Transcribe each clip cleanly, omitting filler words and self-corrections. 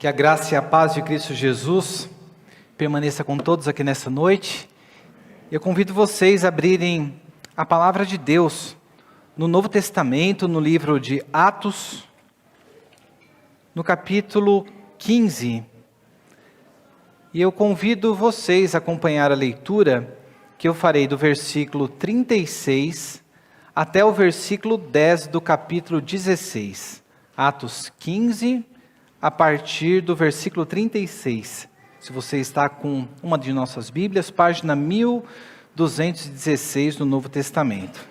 Que a graça e a paz de Cristo Jesus permaneça com todos aqui nessa noite. Eu convido vocês a abrirem a palavra de Deus no Novo Testamento, no livro de Atos, no capítulo 15. E eu convido vocês a acompanhar a leitura que eu farei do versículo 36 até o versículo 10 do capítulo 16. Atos 15, a partir do versículo 36. Se você está com uma de nossas Bíblias, página 1216 do Novo Testamento.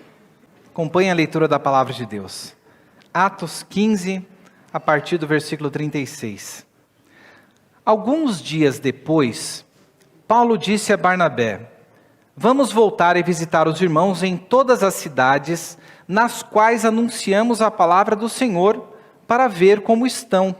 Acompanhe a leitura da palavra de Deus. Atos 15, a partir do versículo 36. Alguns dias depois, Paulo disse a Barnabé: vamos voltar e visitar os irmãos em todas as cidades nas quais anunciamos a palavra do Senhor, para ver como estão.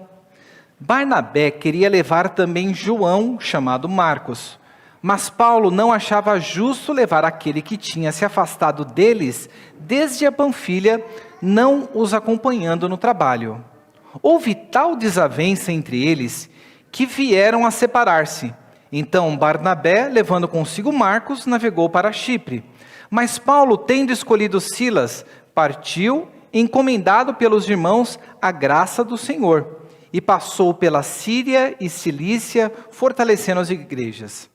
Barnabé queria levar também João, chamado Marcos, mas Paulo não achava justo levar aquele que tinha se afastado deles desde a Panfilha, não os acompanhando no trabalho. Houve tal desavença entre eles que vieram a separar-se. Então Barnabé, levando consigo Marcos, navegou para Chipre. Mas Paulo, tendo escolhido Silas, partiu, encomendado pelos irmãos à graça do Senhor, e passou pela Síria e Cilícia, fortalecendo as igrejas.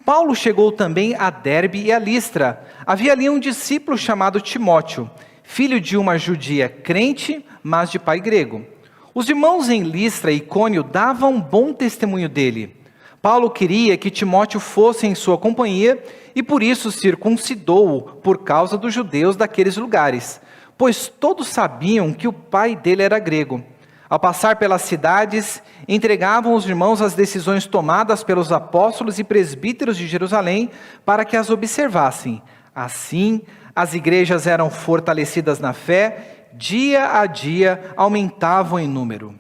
Paulo chegou também a Derbe e a Listra. Havia ali um discípulo chamado Timóteo, filho de uma judia crente, mas de pai grego. Os irmãos em Listra e Icônio davam bom testemunho dele. Paulo queria que Timóteo fosse em sua companhia e por isso circuncidou-o por causa dos judeus daqueles lugares, pois todos sabiam que o pai dele era grego. Ao passar pelas cidades, entregavam os irmãos as decisões tomadas pelos apóstolos e presbíteros de Jerusalém para que as observassem. Assim, as igrejas eram fortalecidas na fé, dia a dia aumentavam em número.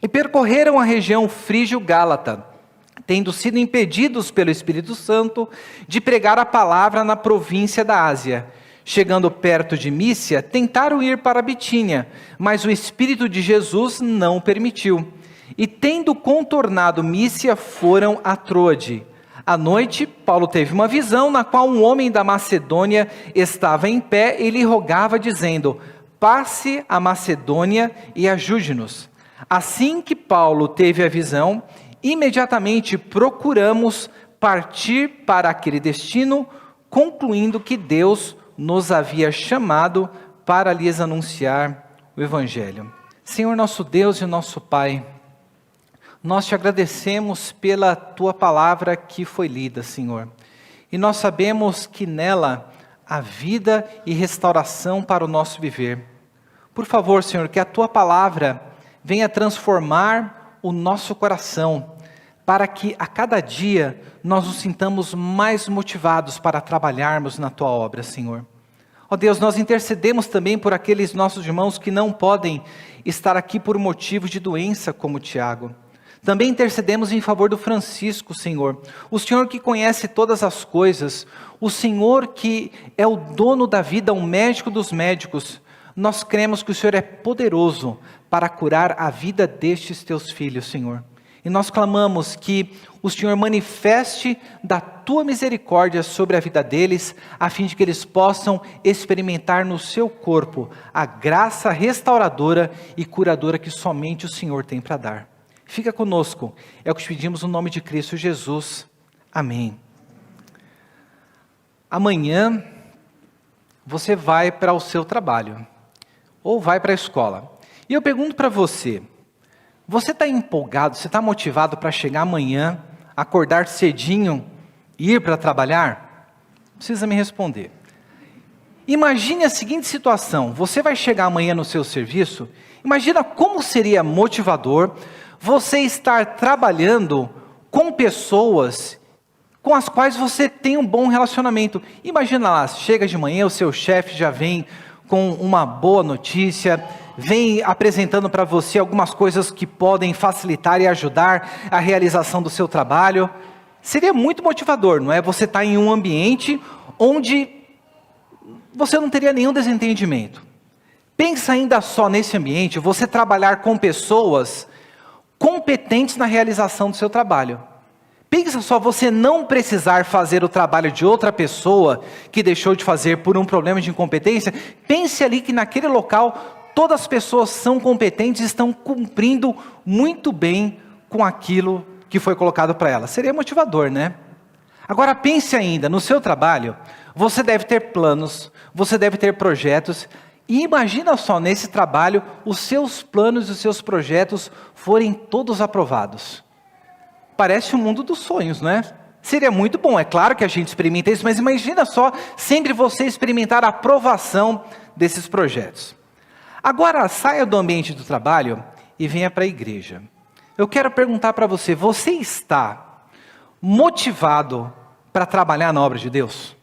E percorreram a região frígio-gálata, tendo sido impedidos pelo Espírito Santo de pregar a palavra na província da Ásia. Chegando perto de Mísia, tentaram ir para Bitínia, mas o Espírito de Jesus não permitiu. E tendo contornado Mísia, foram a Troade. À noite, Paulo teve uma visão na qual um homem da Macedônia estava em pé e lhe rogava, dizendo: passe a Macedônia e ajude-nos. Assim que Paulo teve a visão, imediatamente procuramos partir para aquele destino, concluindo que Deus nos havia chamado para lhes anunciar o Evangelho. Senhor nosso Deus e nosso Pai, nós te agradecemos pela tua palavra que foi lida, Senhor. E nós sabemos que nela há vida e restauração para o nosso viver. Por favor, Senhor, que a tua palavra venha transformar o nosso coração, para que a cada dia nós nos sintamos mais motivados para trabalharmos na tua obra, Senhor. Ó Deus, nós intercedemos também por aqueles nossos irmãos que não podem estar aqui por motivo de doença, como Tiago. Também intercedemos em favor do Francisco, Senhor. O Senhor que conhece todas as coisas, o Senhor que é o dono da vida, o médico dos médicos. Nós cremos que o Senhor é poderoso para curar a vida destes teus filhos, Senhor. E nós clamamos que o Senhor manifeste da tua misericórdia sobre a vida deles, a fim de que eles possam experimentar no seu corpo a graça restauradora e curadora que somente o Senhor tem para dar. Fica conosco, é o que te pedimos no nome de Cristo Jesus. Amém. Amanhã você vai para o seu trabalho, ou vai para a escola. E eu pergunto para você, você está empolgado, você está motivado para chegar amanhã, acordar cedinho e ir para trabalhar? Não precisa me responder. Imagine a seguinte situação, você vai chegar amanhã no seu serviço, imagina como seria motivador você estar trabalhando com pessoas com as quais você tem um bom relacionamento. Imagina lá, chega de manhã, o seu chefe já vem com uma boa notícia, vem apresentando para você algumas coisas que podem facilitar e ajudar a realização do seu trabalho. Seria muito motivador, não é? Você está em um ambiente onde você não teria nenhum desentendimento. Pensa ainda só nesse ambiente, você trabalhar com pessoas competentes na realização do seu trabalho. Pensa só, você não precisar fazer o trabalho de outra pessoa que deixou de fazer por um problema de incompetência. Pense ali que naquele local todas as pessoas são competentes e estão cumprindo muito bem com aquilo que foi colocado para elas. Seria motivador, né? Agora pense ainda, no seu trabalho, você deve ter planos, você deve ter projetos. E imagina só, nesse trabalho, os seus planos e os seus projetos forem todos aprovados. Parece o mundo dos sonhos, não é? Seria muito bom, é claro que a gente experimenta isso, mas imagina só, sempre você experimentar a aprovação desses projetos. Agora, saia do ambiente do trabalho e venha para a igreja. Eu quero perguntar para você, você está motivado para trabalhar na obra de Deus?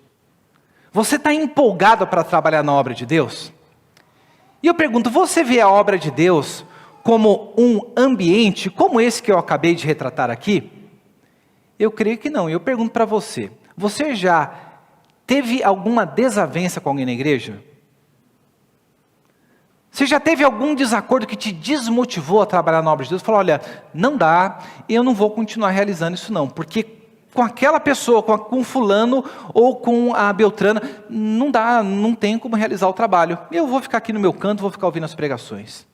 Você está empolgado para trabalhar na obra de Deus? E eu pergunto, você vê a obra de Deus como um ambiente como esse que eu acabei de retratar aqui? Eu creio que não. Eu pergunto para você, você já teve alguma desavença com alguém na igreja? Você já teve algum desacordo que te desmotivou a trabalhar na obra de Deus? Falou, olha, não dá, eu não vou continuar realizando isso não, porque com aquela pessoa, com fulano ou com a Beltrana, não dá, não tem como realizar o trabalho. Eu vou ficar aqui no meu canto, vou ficar ouvindo as pregações.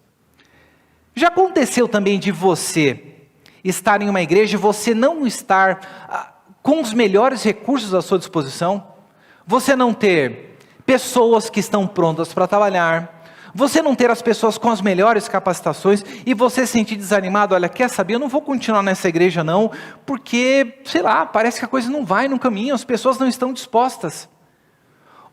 Já aconteceu também de você estar em uma igreja e você não estar com os melhores recursos à sua disposição? Você não ter pessoas que estão prontas para trabalhar, você não ter as pessoas com as melhores capacitações e você se sentir desanimado, olha, quer saber, eu não vou continuar nessa igreja não, porque, sei lá, parece que a coisa não vai no caminho, as pessoas não estão dispostas.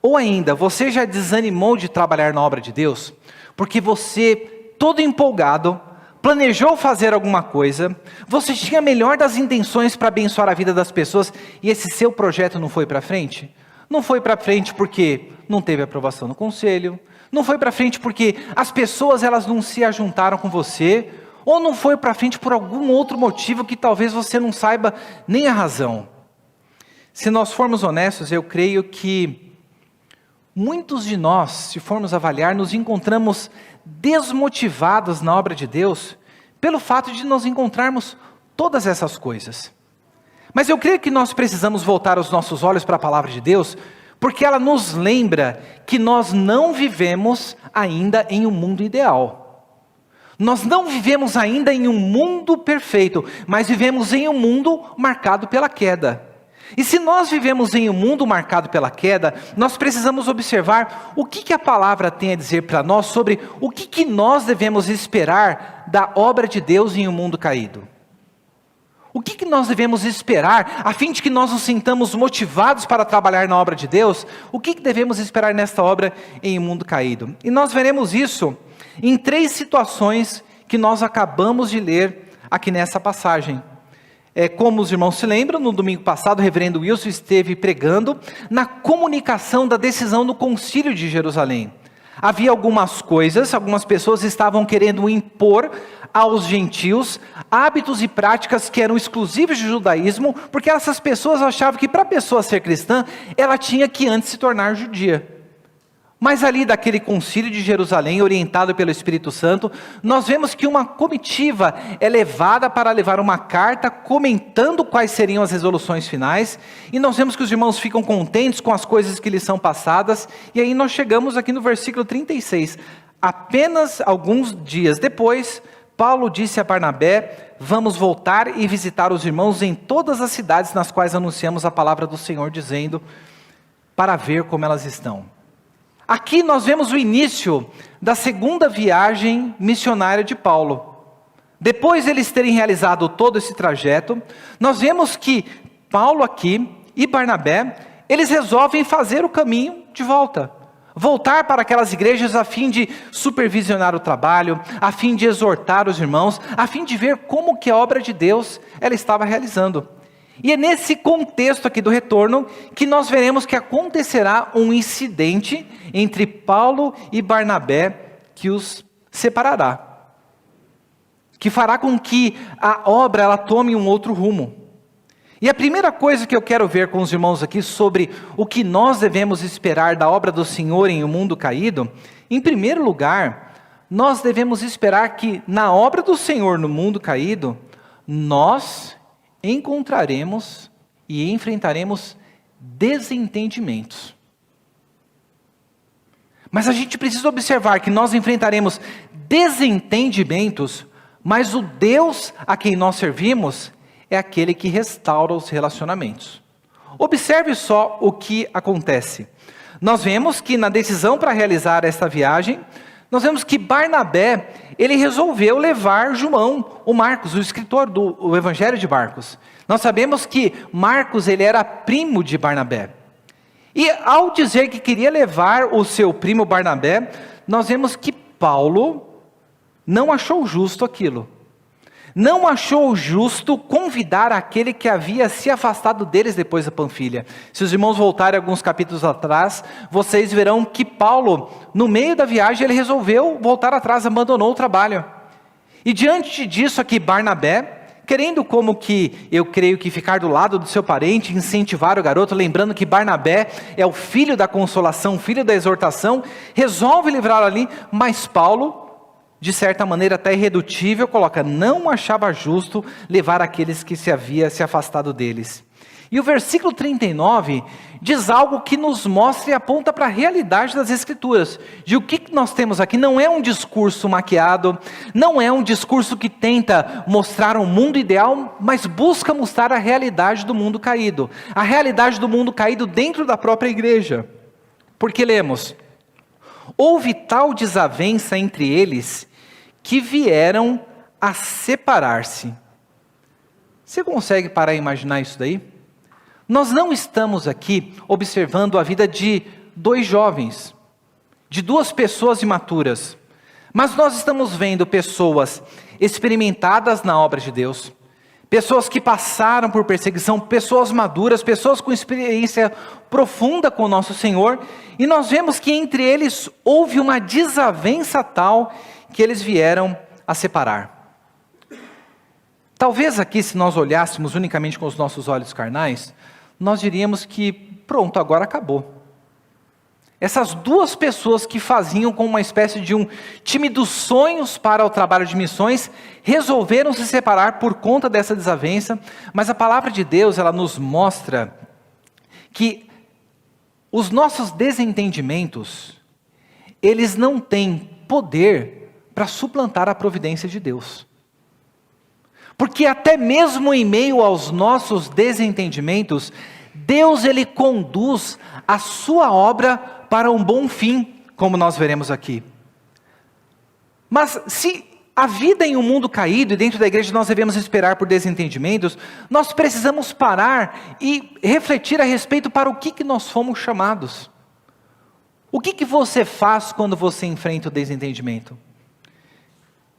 Ou ainda, você já desanimou de trabalhar na obra de Deus, porque você, todo empolgado, planejou fazer alguma coisa, você tinha a melhor das intenções para abençoar a vida das pessoas e esse seu projeto não foi para frente? Não foi para frente porque não teve aprovação no conselho, não foi para frente porque as pessoas elas não se ajuntaram com você, ou não foi para frente por algum outro motivo que talvez você não saiba nem a razão. Se nós formos honestos, eu creio que muitos de nós, se formos avaliar, nos encontramos desmotivados na obra de Deus, pelo fato de nos encontrarmos todas essas coisas. Mas eu creio que nós precisamos voltar os nossos olhos para a palavra de Deus, porque ela nos lembra que nós não vivemos ainda em um mundo ideal. Nós não vivemos ainda em um mundo perfeito, mas vivemos em um mundo marcado pela queda. E se nós vivemos em um mundo marcado pela queda, nós precisamos observar o que a palavra tem a dizer para nós sobre o que nós devemos esperar da obra de Deus em um mundo caído. O que nós devemos esperar a fim de que nós nos sintamos motivados para trabalhar na obra de Deus? O que devemos esperar nesta obra em um mundo caído? E nós veremos isso em 3 situações que nós acabamos de ler aqui nessa passagem. Como os irmãos se lembram, no domingo passado o reverendo Wilson esteve pregando na comunicação da decisão do concílio de Jerusalém. Havia algumas coisas, algumas pessoas estavam querendo impor aos gentios hábitos e práticas que eram exclusivos do judaísmo, porque essas pessoas achavam que para a pessoa ser cristã, ela tinha que antes se tornar judia. Mas ali daquele concílio de Jerusalém, orientado pelo Espírito Santo, nós vemos que uma comitiva é levada para levar uma carta comentando quais seriam as resoluções finais, e nós vemos que os irmãos ficam contentes com as coisas que lhes são passadas, e aí nós chegamos aqui no versículo 36. Apenas alguns dias depois, Paulo disse a Barnabé, vamos voltar e visitar os irmãos em todas as cidades nas quais anunciamos a palavra do Senhor, dizendo, para ver como elas estão. Aqui nós vemos o início da segunda viagem missionária de Paulo. Depois de eles terem realizado todo esse trajeto, nós vemos que Paulo aqui e Barnabé, eles resolvem fazer o caminho de volta. Voltar para aquelas igrejas a fim de supervisionar o trabalho, a fim de exortar os irmãos, a fim de ver como que a obra de Deus ela estava realizando. E é nesse contexto aqui do retorno que nós veremos que acontecerá um incidente entre Paulo e Barnabé que os separará. Que fará com que a obra ela tome um outro rumo. E a primeira coisa que eu quero ver com os irmãos aqui sobre o que nós devemos esperar da obra do Senhor em um mundo caído, em primeiro lugar, nós devemos esperar que na obra do Senhor no mundo caído, nós encontraremos e enfrentaremos desentendimentos. Mas a gente precisa observar que nós enfrentaremos desentendimentos, mas o Deus a quem nós servimos é aquele que restaura os relacionamentos. Observe só o que acontece. Nós vemos que na decisão para realizar esta viagem, nós vemos que Barnabé, ele resolveu levar João, o Marcos, o escritor do Evangelho de Marcos. Nós sabemos que Marcos, ele era primo de Barnabé. E ao dizer que queria levar o seu primo Barnabé, nós vemos que Paulo não achou justo aquilo. Não achou justo convidar aquele que havia se afastado deles depois da Panfilha. Se os irmãos voltarem alguns capítulos atrás, vocês verão que Paulo, no meio da viagem, ele resolveu voltar atrás, abandonou o trabalho. E diante disso aqui, Barnabé, querendo como que, eu creio que ficar do lado do seu parente, incentivar o garoto, lembrando que Barnabé é o filho da consolação, filho da exortação, resolve livrá-lo ali, mas Paulo, de certa maneira até irredutível, coloca, não achava justo levar aqueles que se havia se afastado deles. E o versículo 39 diz algo que nos mostra e aponta para a realidade das Escrituras. De o que nós temos aqui não é um discurso maquiado, não é um discurso que tenta mostrar um mundo ideal, mas busca mostrar a realidade do mundo caído. A realidade do mundo caído dentro da própria igreja. Porque lemos, houve tal desavença entre eles que vieram a separar-se. Você consegue parar e imaginar isso daí? Nós não estamos aqui observando a vida de dois jovens, de duas pessoas imaturas, mas nós estamos vendo pessoas experimentadas na obra de Deus, pessoas que passaram por perseguição, pessoas maduras, pessoas com experiência profunda com o nosso Senhor, e nós vemos que entre eles houve uma desavença tal que eles vieram a separar. Talvez aqui, se nós olhássemos unicamente com os nossos olhos carnais, nós diríamos que pronto, agora acabou. Essas duas pessoas que faziam com uma espécie de um time dos sonhos para o trabalho de missões, resolveram se separar por conta dessa desavença, mas a palavra de Deus, ela nos mostra que os nossos desentendimentos, eles não têm poder para suplantar a providência de Deus. Porque até mesmo em meio aos nossos desentendimentos, Deus ele conduz a sua obra para um bom fim, como nós veremos aqui. Mas se a vida em um mundo caído, e dentro da igreja nós devemos esperar por desentendimentos, nós precisamos parar e refletir a respeito para o que nós fomos chamados. O que você faz quando você enfrenta o desentendimento?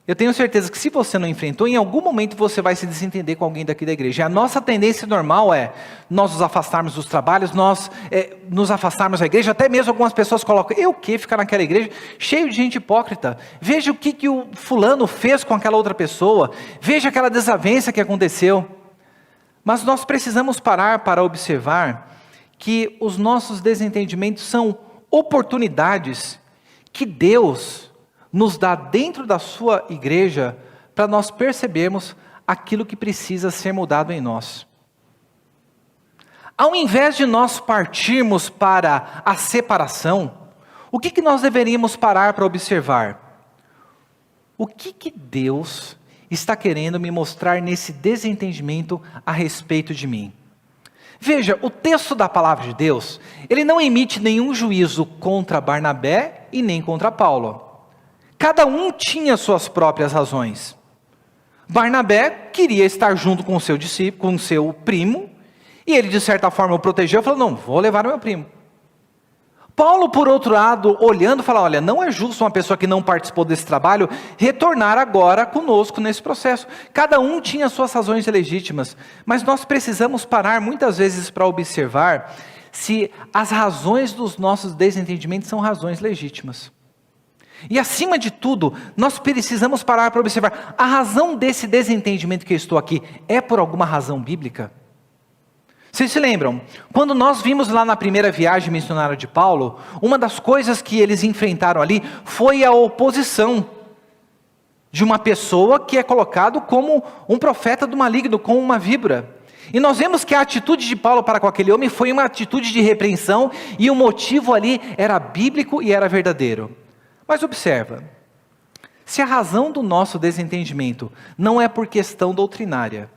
Eu tenho certeza que se você não enfrentou, em algum momento você vai se desentender com alguém daqui da igreja. A nossa tendência normal é nós nos afastarmos dos trabalhos, nós nos afastarmos da igreja. Até mesmo algumas pessoas colocam, eu que ficar naquela igreja, cheio de gente hipócrita. Veja o que o fulano fez com aquela outra pessoa. Veja aquela desavença que aconteceu. Mas nós precisamos parar para observar que os nossos desentendimentos são oportunidades que Deus nos dá dentro da sua igreja, para nós percebermos aquilo que precisa ser mudado em nós. Ao invés de nós partirmos para a separação, o que nós deveríamos parar para observar? O que Deus está querendo me mostrar nesse desentendimento a respeito de mim? Veja, o texto da palavra de Deus, ele não emite nenhum juízo contra Barnabé e nem contra Paulo. Cada um tinha suas próprias razões. Barnabé queria estar junto com o seu discípulo, com o seu primo, e ele de certa forma o protegeu e falou, não, vou levar o meu primo. Paulo, por outro lado, olhando, fala, olha, não é justo uma pessoa que não participou desse trabalho, retornar agora conosco nesse processo. Cada um tinha suas razões legítimas, mas nós precisamos parar muitas vezes para observar se as razões dos nossos desentendimentos são razões legítimas. E acima de tudo, nós precisamos parar para observar, a razão desse desentendimento que eu estou aqui, é por alguma razão bíblica? Vocês se lembram? Quando nós vimos lá na primeira viagem missionária de Paulo, uma das coisas que eles enfrentaram ali, foi a oposição de uma pessoa que é colocado como um profeta do maligno, como uma víbora. E nós vemos que a atitude de Paulo para com aquele homem foi uma atitude de repreensão, e o motivo ali era bíblico e era verdadeiro. Mas observa, se a razão do nosso desentendimento não é por questão doutrinária,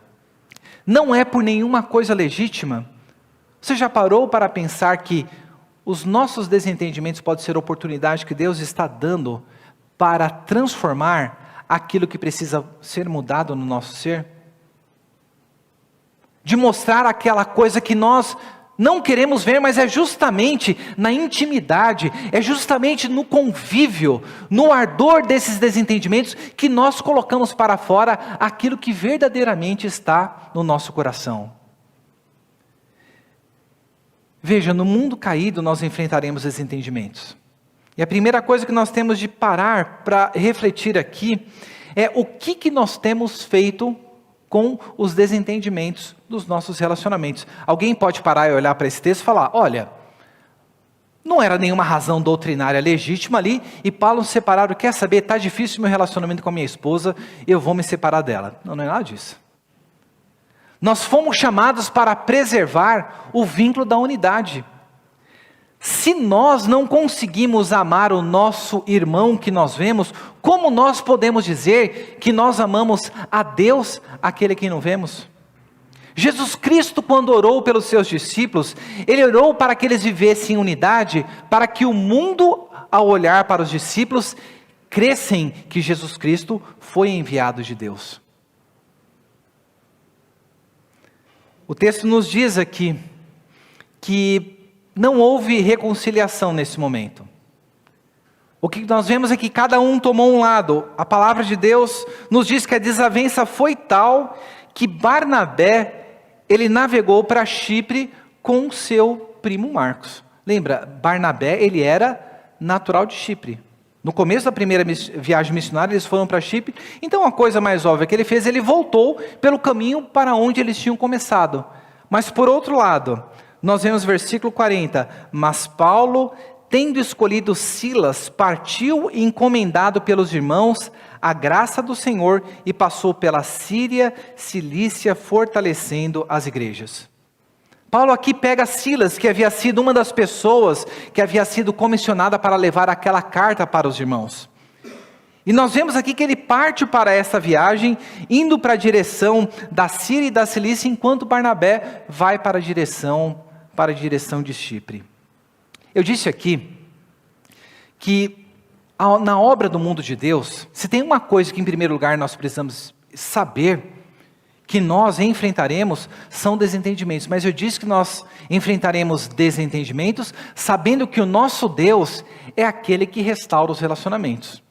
não é por nenhuma coisa legítima, você já parou para pensar que os nossos desentendimentos podem ser oportunidade que Deus está dando para transformar aquilo que precisa ser mudado no nosso ser? De mostrar aquela coisa que nós não queremos ver, mas é justamente na intimidade, é justamente no convívio, no ardor desses desentendimentos, que nós colocamos para fora aquilo que verdadeiramente está no nosso coração. Veja, no mundo caído nós enfrentaremos desentendimentos. E a primeira coisa que nós temos de parar para refletir aqui é o que nós temos feito com os desentendimentos dos nossos relacionamentos. Alguém pode parar e olhar para esse texto e falar, olha, não era nenhuma razão doutrinária legítima ali, e Paulo separado, quer saber, está difícil meu relacionamento com a minha esposa, eu vou me separar dela. Não é nada disso. Nós fomos chamados para preservar o vínculo da unidade. Se nós não conseguimos amar o nosso irmão que nós vemos, como nós podemos dizer que nós amamos a Deus, aquele que não vemos? Jesus Cristo, quando orou pelos seus discípulos, Ele orou para que eles vivessem em unidade, para que o mundo, ao olhar para os discípulos, crescem que Jesus Cristo foi enviado de Deus. O texto nos diz aqui que não houve reconciliação nesse momento. O que nós vemos é que cada um tomou um lado. A palavra de Deus nos diz que a desavença foi tal que Barnabé, ele navegou para Chipre com seu primo Marcos. Lembra, Barnabé, ele era natural de Chipre. No começo da primeira viagem missionária, eles foram para Chipre. Então, a coisa mais óbvia que ele fez, ele voltou pelo caminho para onde eles tinham começado. Mas, por outro lado, nós vemos versículo 40. Mas Paulo, tendo escolhido Silas, partiu encomendado pelos irmãos a graça do Senhor e passou pela Síria, Cilícia, fortalecendo as igrejas. Paulo aqui pega Silas, que havia sido uma das pessoas que havia sido comissionada para levar aquela carta para os irmãos. E nós vemos aqui que ele parte para essa viagem, indo para a direção da Síria e da Cilícia, enquanto Barnabé vai para a direção de Chipre. Eu disse aqui que na obra do mundo de Deus, se tem uma coisa que em primeiro lugar nós precisamos saber, que nós enfrentaremos, são desentendimentos. Mas eu disse que nós enfrentaremos desentendimentos, sabendo que o nosso Deus é aquele que restaura os relacionamentos.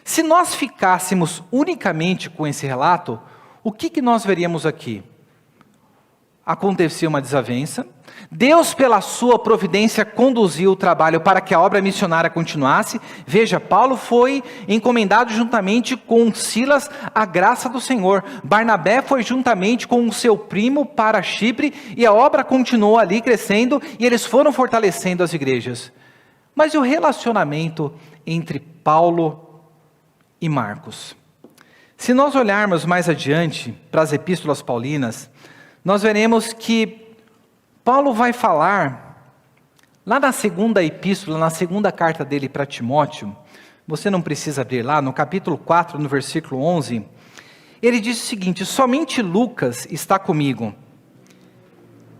Se nós ficássemos unicamente com esse relato, o que nós veríamos aqui? Aconteceu uma desavença, Deus pela sua providência conduziu o trabalho para que a obra missionária continuasse. Veja, Paulo foi encomendado juntamente com Silas a graça do Senhor. Barnabé foi juntamente com o seu primo para Chipre e a obra continuou ali crescendo e eles foram fortalecendo as igrejas. Mas e o relacionamento entre Paulo e Marcos? Se nós olharmos mais adiante para as epístolas paulinas, nós veremos que Paulo vai falar, lá na segunda epístola, na segunda carta dele para Timóteo, você não precisa abrir lá, no capítulo 4, no versículo 11, ele diz o seguinte: somente Lucas está comigo,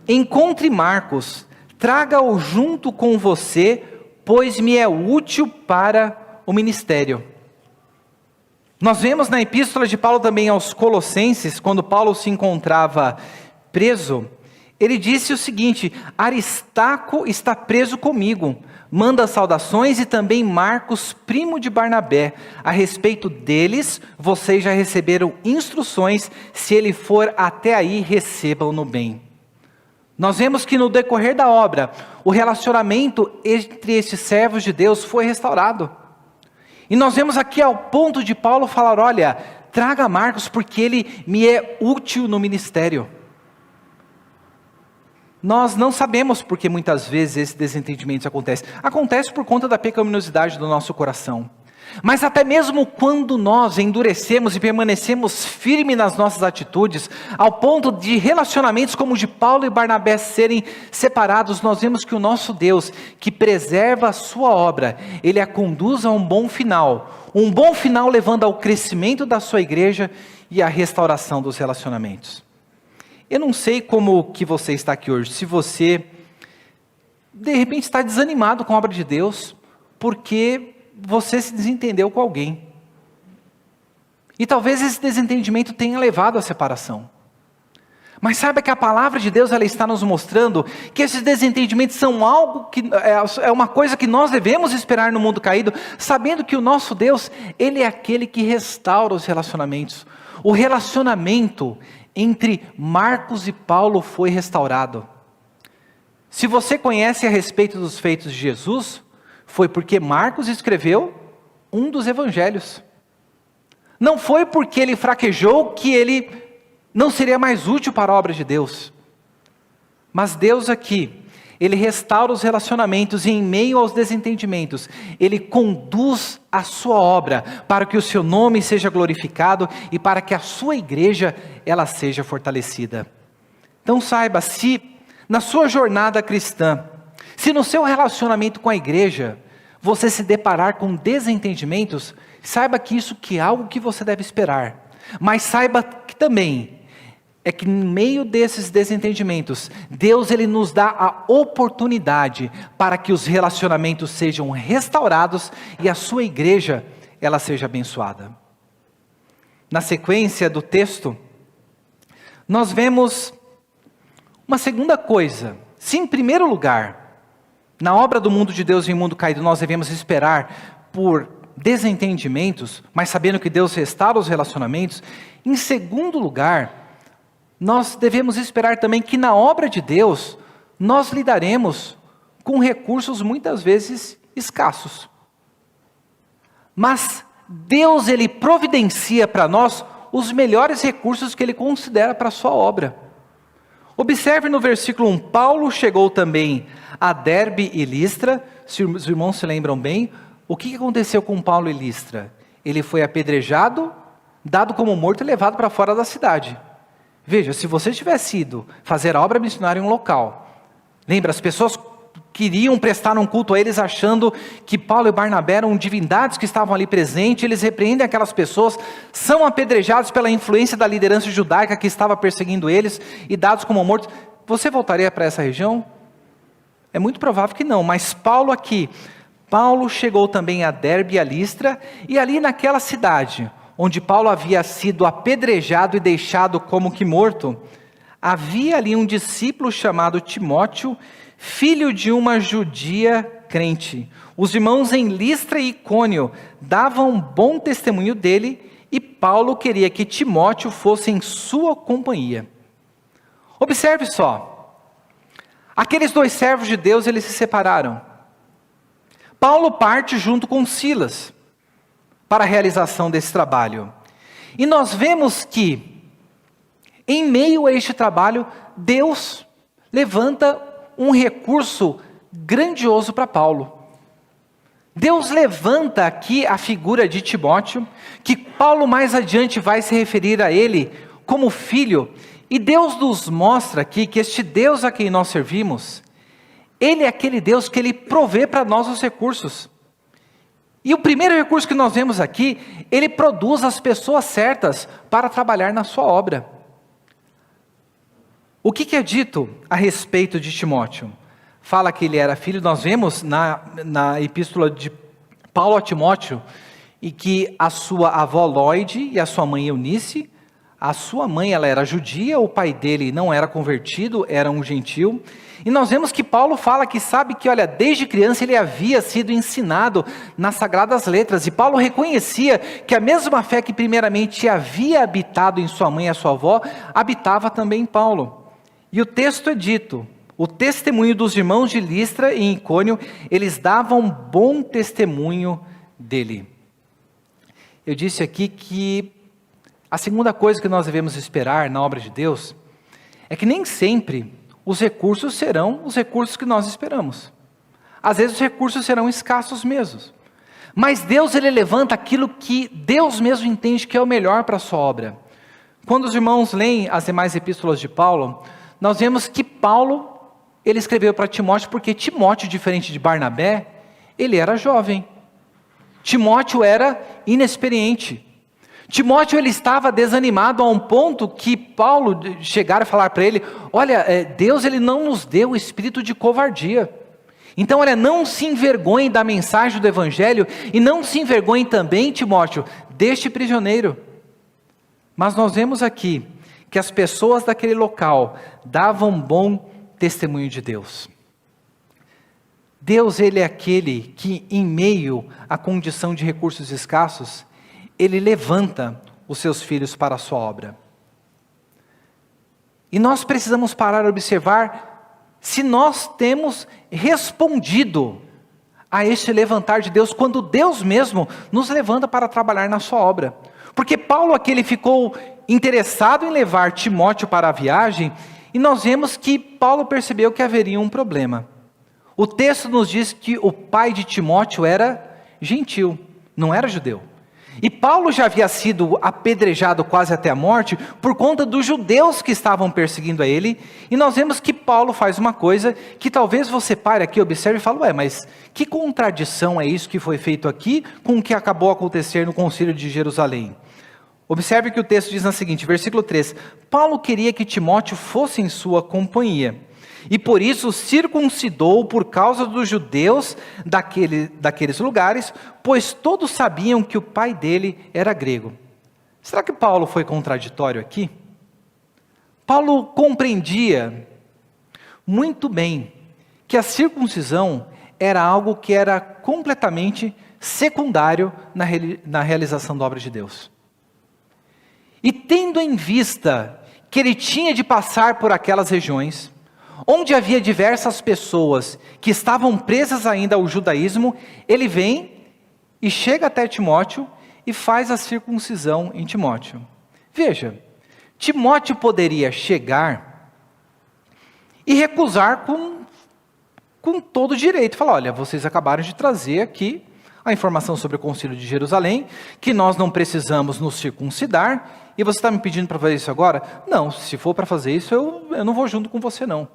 encontre Marcos, traga-o junto com você, pois me é útil para o ministério. Nós vemos na epístola de Paulo também aos Colossenses, quando Paulo se encontrava preso, ele disse o seguinte: Aristarco está preso comigo, manda saudações, e também Marcos, primo de Barnabé. A respeito deles, vocês já receberam instruções, se ele for até aí, recebam-no bem. Nós vemos que no decorrer da obra, o relacionamento entre esses servos de Deus foi restaurado. E nós vemos aqui ao ponto de Paulo falar: olha, traga Marcos porque ele me é útil no ministério. Nós não sabemos porque muitas vezes esses desentendimentos acontecem. Acontece por conta da pecaminosidade do nosso coração. Mas até mesmo quando nós endurecemos e permanecemos firmes nas nossas atitudes, ao ponto de relacionamentos como o de Paulo e Barnabé serem separados, nós vemos que o nosso Deus, que preserva a sua obra, Ele a conduz a um bom final levando ao crescimento da sua igreja e à restauração dos relacionamentos. Eu não sei como que você está aqui hoje, se você de repente está desanimado com a obra de Deus, porque você se desentendeu com alguém. E talvez esse desentendimento tenha levado à separação. Mas saiba que a palavra de Deus, ela está nos mostrando que esses desentendimentos são algo que é uma coisa que nós devemos esperar no mundo caído, sabendo que o nosso Deus, Ele é aquele que restaura os relacionamentos. O relacionamento entre Marcos e Paulo foi restaurado. Se você conhece a respeito dos feitos de Jesus, foi porque Marcos escreveu um dos evangelhos. Não foi porque ele fraquejou que ele não seria mais útil para a obra de Deus. Mas Deus aqui, Ele restaura os relacionamentos e em meio aos desentendimentos, Ele conduz a sua obra para que o seu nome seja glorificado e para que a sua igreja, ela seja fortalecida. Então saiba, se na sua jornada cristã, se no seu relacionamento com a igreja, você se deparar com desentendimentos, saiba que isso que é algo que você deve esperar. Mas saiba que também, é que no meio desses desentendimentos, Deus Ele nos dá a oportunidade para que os relacionamentos sejam restaurados e a sua igreja, ela seja abençoada. Na sequência do texto, nós vemos uma segunda coisa. Se em primeiro lugar, na obra do mundo de Deus em mundo caído, nós devemos esperar por desentendimentos, mas sabendo que Deus restaura os relacionamentos. Em segundo lugar, nós devemos esperar também que na obra de Deus, nós lidaremos com recursos muitas vezes escassos. Mas Deus, Ele providencia para nós os melhores recursos que Ele considera para a sua obra. Observe no versículo 1, Paulo chegou também a Derbe e Listra. Se os irmãos se lembram bem, o que aconteceu com Paulo e Listra? Ele foi apedrejado, dado como morto e levado para fora da cidade. Veja, se você tivesse ido fazer a obra missionária em um local, lembra, as pessoas queriam prestar um culto a eles achando que Paulo e Barnabé eram divindades que estavam ali presentes, eles repreendem aquelas pessoas, são apedrejados pela influência da liderança judaica que estava perseguindo eles e dados como mortos. Você voltaria para essa região? É muito provável que não, mas Paulo chegou também a Derbe e a Listra, e ali naquela cidade, onde Paulo havia sido apedrejado e deixado como que morto, havia ali um discípulo chamado Timóteo, filho de uma judia crente. Os irmãos em Listra e Icônio davam bom testemunho dele, e Paulo queria que Timóteo fosse em sua companhia. Observe só, aqueles dois servos de Deus, eles se separaram. Paulo parte junto com Silas para a realização desse trabalho. E nós vemos que, em meio a este trabalho, Deus levanta um recurso grandioso para Paulo. Deus levanta aqui a figura de Timóteo, que Paulo mais adiante vai se referir a ele como filho, e Deus nos mostra aqui que este Deus a quem nós servimos, Ele é aquele Deus que Ele provê para nós os recursos. E o primeiro recurso que nós vemos aqui, Ele produz as pessoas certas para trabalhar na sua obra. O que é dito a respeito de Timóteo? Fala que ele era filho, nós vemos na epístola de Paulo a Timóteo, e que a sua avó Lóide e a sua mãe Eunice, a sua mãe ela era judia, o pai dele não era convertido, era um gentil. E nós vemos que Paulo fala que sabe que, olha, desde criança ele havia sido ensinado nas sagradas letras, e Paulo reconhecia que a mesma fé que primeiramente havia habitado em sua mãe e a sua avó, habitava também em Paulo. E o texto é dito, o testemunho dos irmãos de Listra e Icônio, eles davam bom testemunho dele. Eu disse aqui que a segunda coisa que nós devemos esperar na obra de Deus, é que nem sempre os recursos serão os recursos que nós esperamos. Às vezes os recursos serão escassos mesmo. Mas Deus, ele levanta aquilo que Deus mesmo entende que é o melhor para a sua obra. Quando os irmãos leem as demais epístolas de Paulo, nós vemos que Paulo, ele escreveu para Timóteo, porque Timóteo, diferente de Barnabé, ele era jovem. Timóteo era inexperiente. Timóteo, ele estava desanimado a um ponto que Paulo chegaram a falar para ele, olha, Deus, ele não nos deu o espírito de covardia. Então, olha, não se envergonhe da mensagem do evangelho e não se envergonhe também, Timóteo, deste prisioneiro. Mas nós vemos aqui que as pessoas daquele local davam bom testemunho de Deus. Deus, ele é aquele que, em meio à condição de recursos escassos, ele levanta os seus filhos para a sua obra. E nós precisamos parar a observar se nós temos respondido a este levantar de Deus, quando Deus mesmo nos levanta para trabalhar na sua obra. Porque Paulo aqui, ele ficou interessado em levar Timóteo para a viagem, e nós vemos que Paulo percebeu que haveria um problema. O texto nos diz que o pai de Timóteo era gentil, não era judeu. E Paulo já havia sido apedrejado quase até a morte por conta dos judeus que estavam perseguindo a ele. E nós vemos que Paulo faz uma coisa que talvez você pare aqui, observe e fale, mas que contradição é isso que foi feito aqui com o que acabou acontecendo no concílio de Jerusalém? Observe que o texto diz na seguinte, versículo 3, Paulo queria que Timóteo fosse em sua companhia. E por isso circuncidou por causa dos judeus daqueles lugares, pois todos sabiam que o pai dele era grego. Será que Paulo foi contraditório aqui? Paulo compreendia muito bem que a circuncisão era algo que era completamente secundário na realização da obra de Deus. E tendo em vista que ele tinha de passar por aquelas regiões, onde havia diversas pessoas que estavam presas ainda ao judaísmo, ele vem e chega até Timóteo e faz a circuncisão em Timóteo. Veja, Timóteo poderia chegar e recusar com todo direito. Falar, olha, vocês acabaram de trazer aqui a informação sobre o concílio de Jerusalém, que nós não precisamos nos circuncidar, e você está me pedindo para fazer isso agora? Não, se for para fazer isso, eu não vou junto com você não.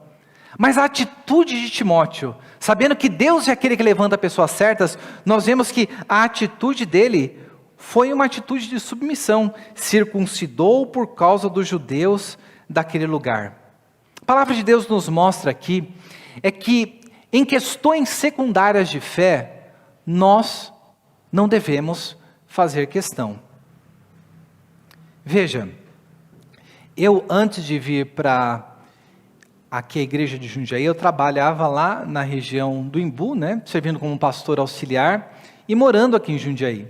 Mas a atitude de Timóteo, sabendo que Deus é aquele que levanta pessoas certas, nós vemos que a atitude dele foi uma atitude de submissão, circuncidou por causa dos judeus daquele lugar. A palavra de Deus nos mostra aqui, é que em questões secundárias de fé, nós não devemos fazer questão. Veja, eu antes de vir para aqui a igreja de Jundiaí, eu trabalhava lá na região do Imbu, né, servindo como pastor auxiliar e morando aqui em Jundiaí.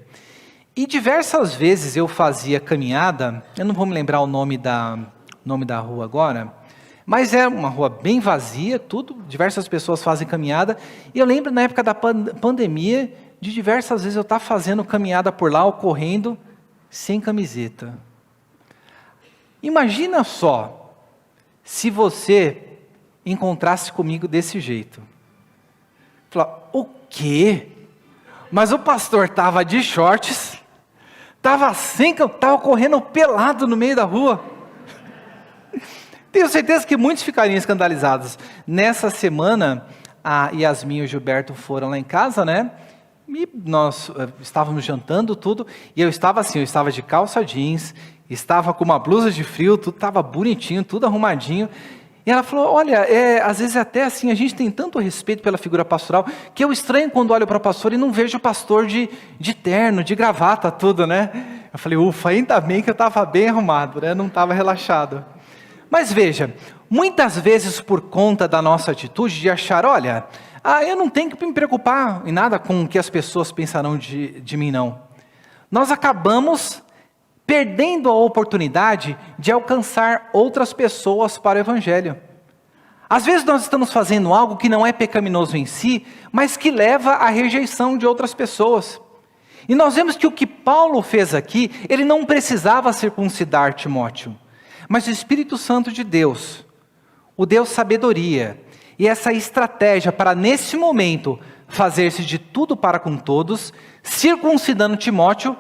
E diversas vezes eu fazia caminhada, eu não vou me lembrar o nome da rua agora, mas é uma rua bem vazia, diversas pessoas fazem caminhada, e eu lembro na época da pandemia, de diversas vezes eu estava fazendo caminhada por lá, ou correndo, sem camiseta. Imagina só, se você encontrasse comigo desse jeito. Falar, o quê? Mas o pastor estava de shorts, estava correndo pelado no meio da rua. Tenho certeza que muitos ficariam escandalizados. Nessa semana, a Yasmin e o Gilberto foram lá em casa, né? E nós estávamos jantando tudo, e eu estava de calça jeans, estava com uma blusa de frio, tudo estava bonitinho, tudo arrumadinho. E ela falou, olha, às vezes até assim, a gente tem tanto respeito pela figura pastoral, que eu estranho quando olho para o pastor e não vejo o pastor de terno, de gravata, tudo, né? Eu falei, ufa, ainda bem que eu estava bem arrumado, né? Não estava relaxado. Mas veja, muitas vezes por conta da nossa atitude de achar, olha, eu não tenho que me preocupar em nada com o que as pessoas pensarão de mim, não. Nós acabamos perdendo a oportunidade de alcançar outras pessoas para o Evangelho. Às vezes nós estamos fazendo algo que não é pecaminoso em si, mas que leva à rejeição de outras pessoas. E nós vemos que o que Paulo fez aqui, ele não precisava circuncidar Timóteo, mas o Espírito Santo de Deus, o Deus sabedoria, e essa estratégia para nesse momento fazer-se de tudo para com todos, circuncidando Timóteo,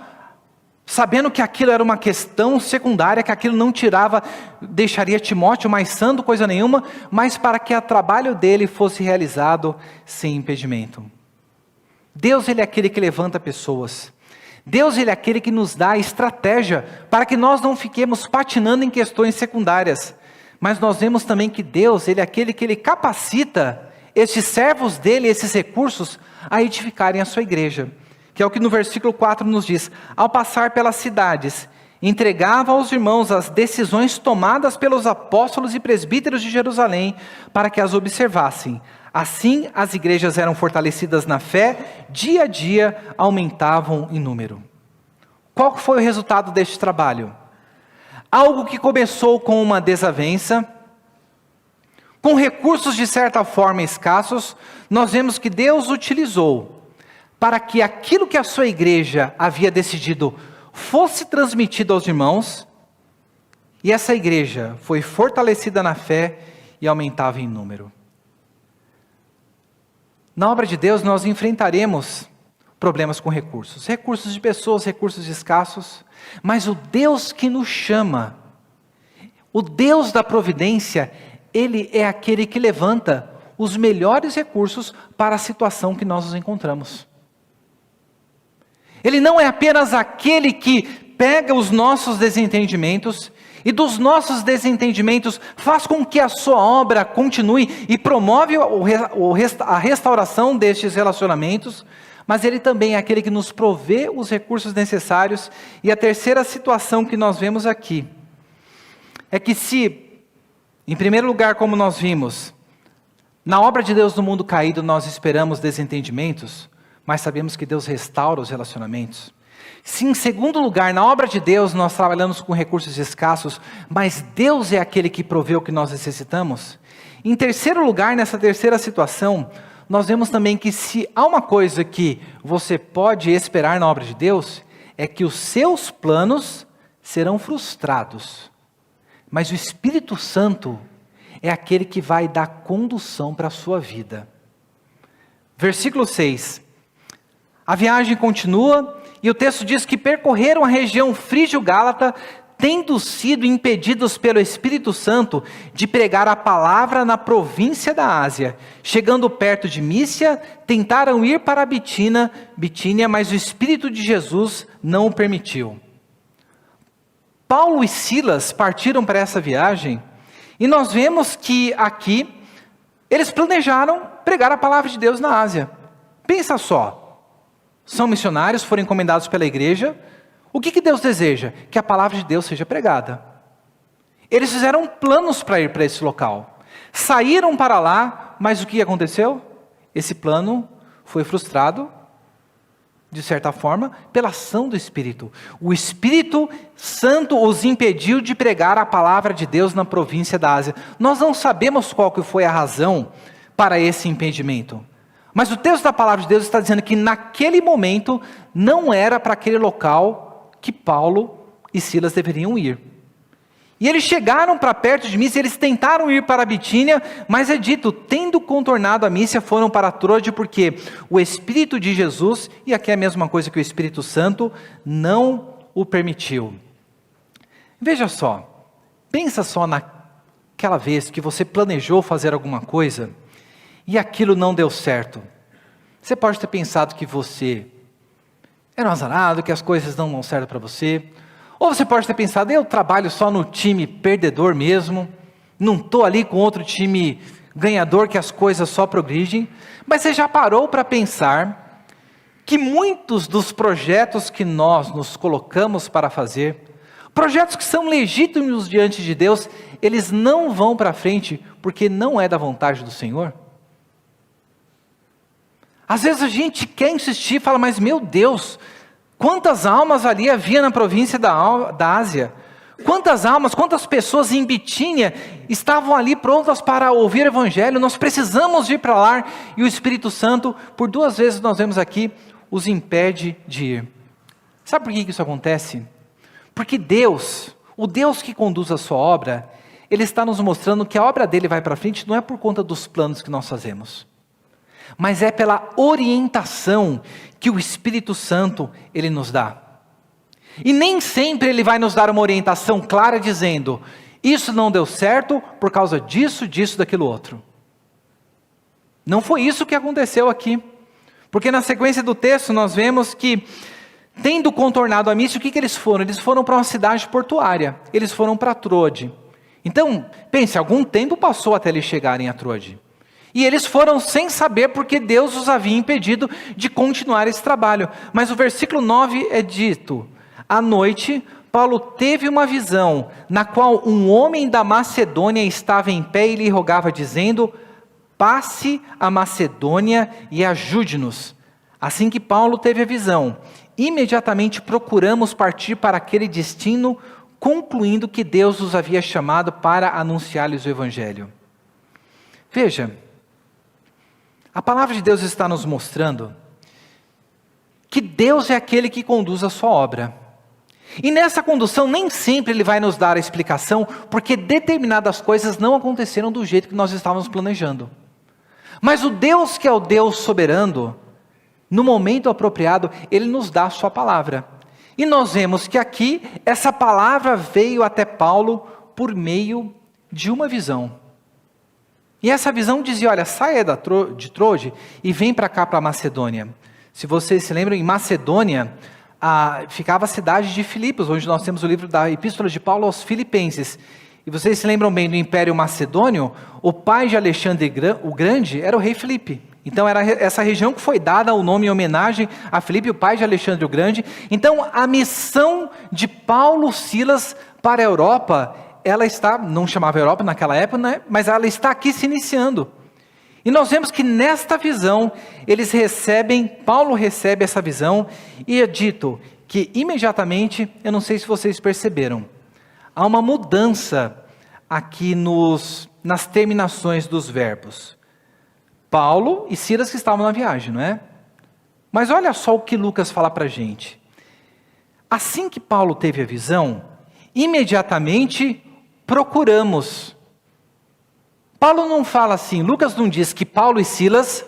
sabendo que aquilo era uma questão secundária, que aquilo não deixaria Timóteo mais santo, coisa nenhuma, mas para que o trabalho dele fosse realizado sem impedimento. Deus, Ele é aquele que levanta pessoas. Deus, Ele é aquele que nos dá estratégia para que nós não fiquemos patinando em questões secundárias. Mas nós vemos também que Deus, Ele é aquele que Ele capacita estes servos dEle, esses recursos, a edificarem a sua igreja. Que é o que no versículo 4 nos diz: ao passar pelas cidades, entregava aos irmãos as decisões tomadas pelos apóstolos e presbíteros de Jerusalém, para que as observassem. Assim, as igrejas eram fortalecidas na fé, dia a dia aumentavam em número. Qual foi o resultado deste trabalho? Algo que começou com uma desavença, com recursos de certa forma escassos, nós vemos que Deus utilizou para que aquilo que a sua igreja havia decidido fosse transmitido aos irmãos, e essa igreja foi fortalecida na fé e aumentava em número. Na obra de Deus nós enfrentaremos problemas com recursos de pessoas, recursos escassos, mas o Deus que nos chama, o Deus da providência, Ele é aquele que levanta os melhores recursos para a situação que nós nos encontramos. Ele não é apenas aquele que pega os nossos desentendimentos e dos nossos desentendimentos faz com que a sua obra continue e promove a restauração destes relacionamentos, mas Ele também é aquele que nos provê os recursos necessários. E a terceira situação que nós vemos aqui é que se, em primeiro lugar, como nós vimos, na obra de Deus no mundo caído nós esperamos desentendimentos, mas sabemos que Deus restaura os relacionamentos. Se em segundo lugar, na obra de Deus nós trabalhamos com recursos escassos, mas Deus é aquele que provê o que nós necessitamos. Em terceiro lugar, nessa terceira situação, nós vemos também que se há uma coisa que você pode esperar na obra de Deus, é que os seus planos serão frustrados. Mas o Espírito Santo é aquele que vai dar condução para a sua vida. Versículo 6. A viagem continua e o texto diz que percorreram a região frígio-gálata, tendo sido impedidos pelo Espírito Santo de pregar a palavra na província da Ásia. Chegando perto de Mísia, tentaram ir para Bitínia, mas o Espírito de Jesus não o permitiu. Paulo e Silas partiram para essa viagem e nós vemos que aqui eles planejaram pregar a palavra de Deus na Ásia. Pensa só. São missionários, foram encomendados pela igreja. O que Deus deseja? Que a palavra de Deus seja pregada. Eles fizeram planos para ir para esse local. Saíram para lá, mas o que aconteceu? Esse plano foi frustrado, de certa forma, pela ação do Espírito. O Espírito Santo os impediu de pregar a palavra de Deus na província da Ásia. Nós não sabemos qual que foi a razão para esse impedimento. Mas o texto da palavra de Deus está dizendo que naquele momento não era para aquele local que Paulo e Silas deveriam ir. E eles chegaram para perto de Mísia, eles tentaram ir para Bitínia, mas é dito, tendo contornado a Mísia, foram para Troade, porque o Espírito de Jesus, e aqui é a mesma coisa que o Espírito Santo, não o permitiu. Veja só, pensa só naquela vez que você planejou fazer alguma coisa, e aquilo não deu certo. Você pode ter pensado que você era um azarado, que as coisas não dão certo para você. Ou você pode ter pensado, eu trabalho só no time perdedor mesmo, não estou ali com outro time ganhador que as coisas só progridem. Mas você já parou para pensar que muitos dos projetos que nós nos colocamos para fazer, projetos que são legítimos diante de Deus, eles não vão para frente porque não é da vontade do Senhor? Às vezes a gente quer insistir e fala, mas meu Deus, quantas almas ali havia na província da Ásia? Quantas almas, quantas pessoas em Bitínia estavam ali prontas para ouvir o Evangelho? Nós precisamos ir para lá. E o Espírito Santo, por 2 vezes nós vemos aqui, os impede de ir. Sabe por que isso acontece? Porque Deus, o Deus que conduz a sua obra, Ele está nos mostrando que a obra dele vai para frente não é por conta dos planos que nós fazemos. mas é pela orientação que o Espírito Santo, ele nos dá. E nem sempre ele vai nos dar uma orientação clara dizendo, isso não deu certo por causa disso, disso, daquilo outro. Não foi isso que aconteceu aqui. Porque na sequência do texto nós vemos que, tendo contornado a Mísia, o que eles foram? Eles foram para uma cidade portuária, eles foram para Troade. Então, pense, algum tempo passou até eles chegarem a Troade. E eles foram sem saber porque Deus os havia impedido de continuar esse trabalho. Mas o versículo 9 é dito, à noite, Paulo teve uma visão, na qual um homem da Macedônia estava em pé e lhe rogava, dizendo, passe a Macedônia e ajude-nos. Assim que Paulo teve a visão, imediatamente procuramos partir para aquele destino, concluindo que Deus os havia chamado para anunciar-lhes o Evangelho. Veja, a palavra de Deus está nos mostrando que Deus é aquele que conduz a sua obra. E nessa condução nem sempre Ele vai nos dar a explicação, porque determinadas coisas não aconteceram do jeito que nós estávamos planejando. Mas o Deus que é o Deus soberano, no momento apropriado, Ele nos dá a sua palavra. E nós vemos que aqui, essa palavra veio até Paulo por meio de uma visão. E essa visão dizia, olha, saia de Troade e vem para cá, para a Macedônia. Se vocês se lembram, em Macedônia, ficava a cidade de Filipos, onde nós temos o livro da Epístola de Paulo aos Filipenses. E vocês se lembram bem do Império Macedônio? O pai de Alexandre o Grande era o rei Filipe. Então era essa região que foi dada o nome em homenagem a Filipe, o pai de Alexandre o Grande. Então a missão de Paulo Silas para a Europa, ela está, não chamava Europa naquela época, né? Mas ela está aqui se iniciando. E nós vemos que nesta visão, Paulo recebe essa visão, e é dito que imediatamente, eu não sei se vocês perceberam, há uma mudança aqui nas terminações dos verbos. Paulo e Silas que estavam na viagem, não é? Mas olha só o que Lucas fala para a gente. Assim que Paulo teve a visão, imediatamente procuramos. Paulo não fala assim, Lucas não diz que Paulo e Silas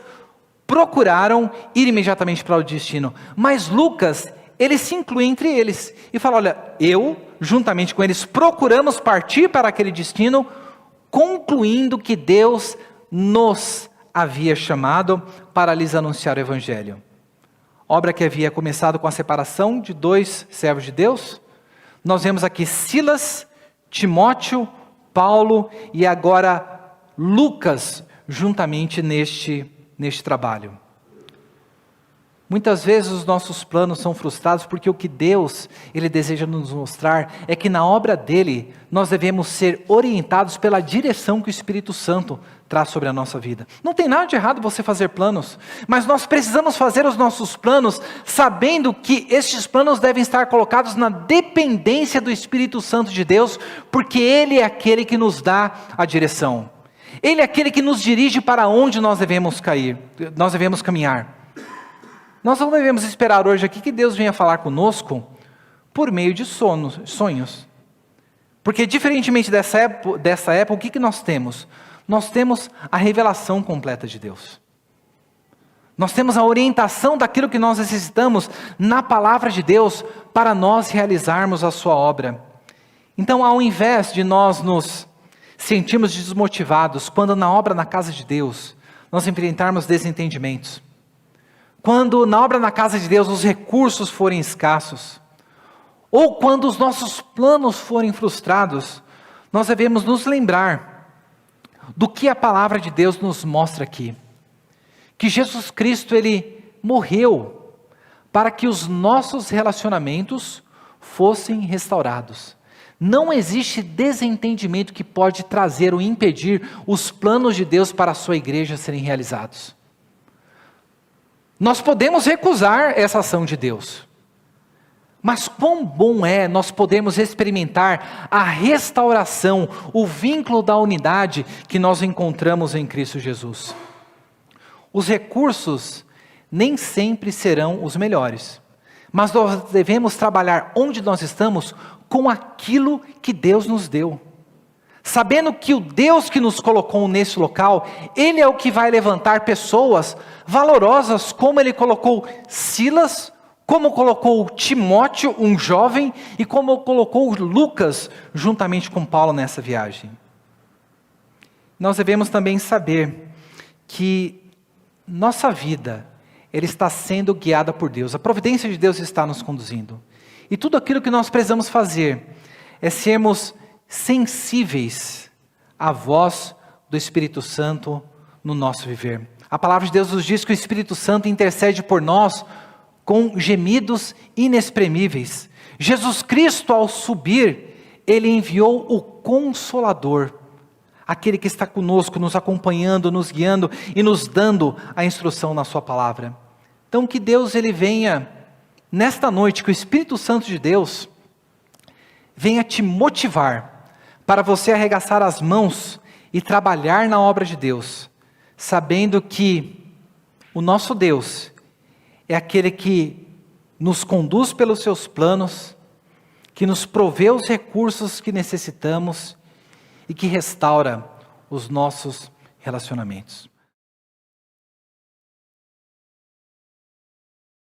procuraram ir imediatamente para o destino, mas Lucas, ele se inclui entre eles e fala, olha, eu, juntamente com eles, procuramos partir para aquele destino, concluindo que Deus nos havia chamado para lhes anunciar o Evangelho. Obra que havia começado com a separação de 2 servos de Deus. Nós vemos aqui Silas, Timóteo, Paulo e agora Lucas, juntamente neste trabalho. Muitas vezes os nossos planos são frustrados porque o que Deus, Ele deseja nos mostrar é que na obra dEle, nós devemos ser orientados pela direção que o Espírito Santo traz sobre a nossa vida. Não tem nada de errado você fazer planos, mas nós precisamos fazer os nossos planos sabendo que estes planos devem estar colocados na dependência do Espírito Santo de Deus, porque Ele é aquele que nos dá a direção. Ele é aquele que nos dirige para onde nós devemos caminhar. Nós não devemos esperar hoje aqui que Deus venha falar conosco por meio de sonhos. Porque diferentemente dessa época, o que nós temos? Nós temos a revelação completa de Deus. Nós temos a orientação daquilo que nós necessitamos na palavra de Deus para nós realizarmos a sua obra. Então, ao invés de nós nos sentirmos desmotivados quando na obra na casa de Deus nós enfrentarmos desentendimentos, quando na obra na casa de Deus os recursos forem escassos, ou quando os nossos planos forem frustrados, nós devemos nos lembrar do que a palavra de Deus nos mostra aqui. Que Jesus Cristo, Ele morreu para que os nossos relacionamentos fossem restaurados. Não existe desentendimento que pode trazer ou impedir os planos de Deus para a sua igreja serem realizados. Nós podemos recusar essa ação de Deus, mas quão bom é nós podermos experimentar a restauração, o vínculo da unidade que nós encontramos em Cristo Jesus. Os recursos nem sempre serão os melhores, mas nós devemos trabalhar onde nós estamos com aquilo que Deus nos deu. sabendo que o Deus que nos colocou nesse local, Ele é o que vai levantar pessoas valorosas, como Ele colocou Silas, como colocou Timóteo, um jovem, e como colocou Lucas, juntamente com Paulo nessa viagem. Nós devemos também saber que nossa vida, ela está sendo guiada por Deus, a providência de Deus está nos conduzindo. E tudo aquilo que nós precisamos fazer é sermos sensíveis à voz do Espírito Santo no nosso viver. A palavra de Deus nos diz que o Espírito Santo intercede por nós com gemidos inexprimíveis. Jesus Cristo, ao subir, Ele enviou o Consolador, aquele que está conosco, nos acompanhando, nos guiando e nos dando a instrução na sua palavra. Então que Deus Ele venha, nesta noite, que o Espírito Santo de Deus venha te motivar para você arregaçar as mãos e trabalhar na obra de Deus, sabendo que o nosso Deus é aquele que nos conduz pelos seus planos, que nos provê os recursos que necessitamos e que restaura os nossos relacionamentos.